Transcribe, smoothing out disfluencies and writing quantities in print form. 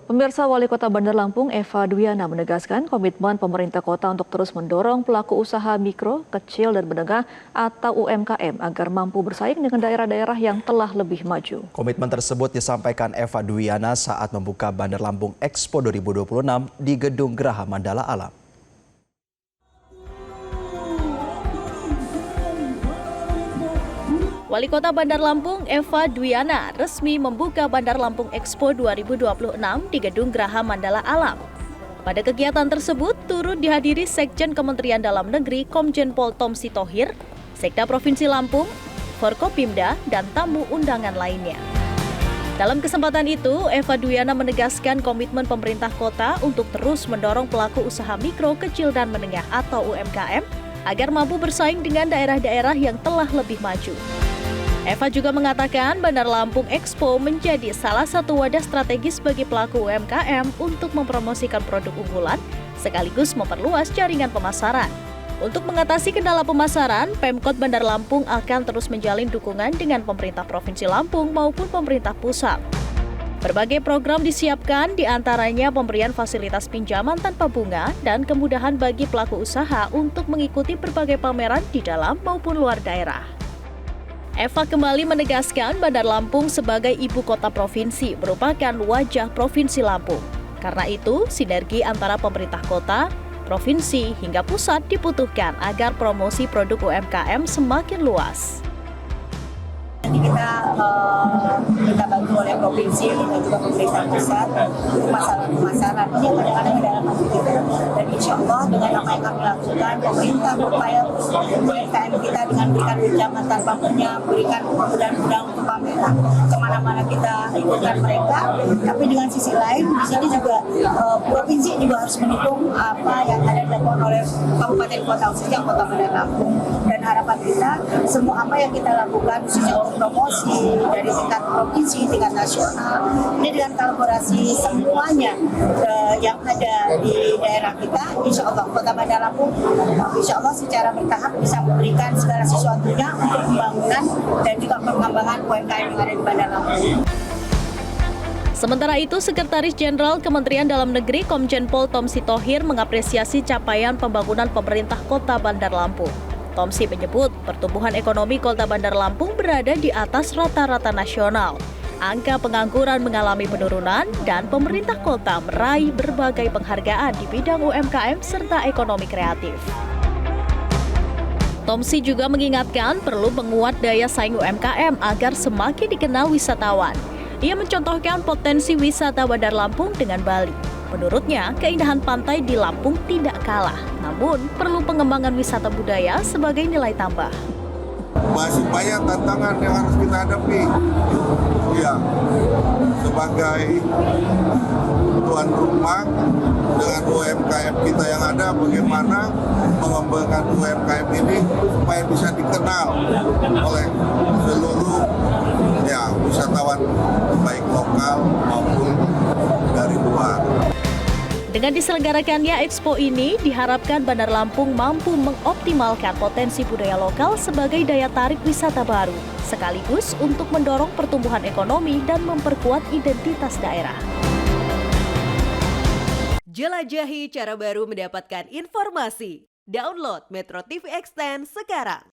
Pemirsa, Wali Kota Bandar Lampung Eva Dwiana menegaskan komitmen pemerintah kota untuk terus mendorong pelaku usaha mikro, kecil, dan menengah atau UMKM agar mampu bersaing dengan daerah-daerah yang telah lebih maju. Komitmen tersebut disampaikan Eva Dwiana saat membuka Bandar Lampung Expo 2026 di Gedung Graha Mandala Alam. Wali Kota Bandar Lampung Eva Dwiana resmi membuka Bandar Lampung Expo 2026 di Gedung Graha Mandala Alam. Pada kegiatan tersebut turut dihadiri Sekjen Kementerian Dalam Negeri Komjen Pol Tom Sitohir, Sekda Provinsi Lampung, Forkopimda, dan tamu undangan lainnya. Dalam kesempatan itu, Eva Dwiana menegaskan komitmen pemerintah kota untuk terus mendorong pelaku usaha mikro, kecil, dan menengah atau UMKM agar mampu bersaing dengan daerah-daerah yang telah lebih maju. Eva juga mengatakan Bandar Lampung Expo menjadi salah satu wadah strategis bagi pelaku UMKM untuk mempromosikan produk unggulan sekaligus memperluas jaringan pemasaran. Untuk mengatasi kendala pemasaran, Pemkot Bandar Lampung akan terus menjalin dukungan dengan pemerintah Provinsi Lampung maupun pemerintah pusat. Berbagai program disiapkan, diantaranya pemberian fasilitas pinjaman tanpa bunga dan kemudahan bagi pelaku usaha untuk mengikuti berbagai pameran di dalam maupun luar daerah. Eva kembali menegaskan Bandar Lampung sebagai ibu kota provinsi merupakan wajah Provinsi Lampung. Karena itu, sinergi antara pemerintah kota, provinsi, hingga pusat dibutuhkan agar promosi produk UMKM semakin luas. Nanti kita bantu oleh provinsi dan juga pemerintah pusat untuk masalah pemasaran ini yang kadang-kadang di dalam hati kita. Dan insya Allah dengan apa yang kami lakukan, pemerintah berupaya UMKM kita dengan berikan pinjaman tanpa bunga, berikan kemudahan-kemudahan untuk pameran kemana-mana kita ikutkan mereka. Tapi dengan sisi lain, di sini juga provinsi juga harus mendukung apa yang ada dilakukan oleh kabupaten kota khususnya Kota Bandar Lampung. Dan harapan kita semua apa yang kita lakukan khususnya untuk promosi dari tingkat provinsi, tingkat nasional, ini dengan kolaborasi semuanya yang ada di daerah kita, insya Allah Kota Bandar Lampung, insya Allah secara bertahap bisa memberikan segala sesuatunya untuk pembangunan dan juga pengembangan UMKM yang ada di Bandar Lampung. Sementara itu, Sekretaris Jenderal Kementerian Dalam Negeri Komjen Pol Tom Sitohir mengapresiasi capaian pembangunan pemerintah Kota Bandar Lampung. Tomsi menyebut pertumbuhan ekonomi Kota Bandar Lampung berada di atas rata-rata nasional. Angka pengangguran mengalami penurunan dan pemerintah kota meraih berbagai penghargaan di bidang UMKM serta ekonomi kreatif. Tomsi juga mengingatkan perlu menguat daya saing UMKM agar semakin dikenal wisatawan. Ia mencontohkan potensi wisata Bandar Lampung dengan Bali. Menurutnya, keindahan pantai di Lampung tidak kalah, namun perlu pengembangan wisata budaya sebagai nilai tambah. Masih banyak tantangan yang harus kita hadapi. Ya, sebagai tuan rumah dengan UMKM kita yang ada, bagaimana mengembangkan UMKM ini supaya bisa dikenal oleh seluruh wisatawan baik lokal maupun dari luar. Dengan diselenggarakannya Expo ini, diharapkan Bandar Lampung mampu mengoptimalkan potensi budaya lokal sebagai daya tarik wisata baru, sekaligus untuk mendorong pertumbuhan ekonomi dan memperkuat identitas daerah. Jelajahi cara baru mendapatkan informasi. Download Metro TV Extend sekarang.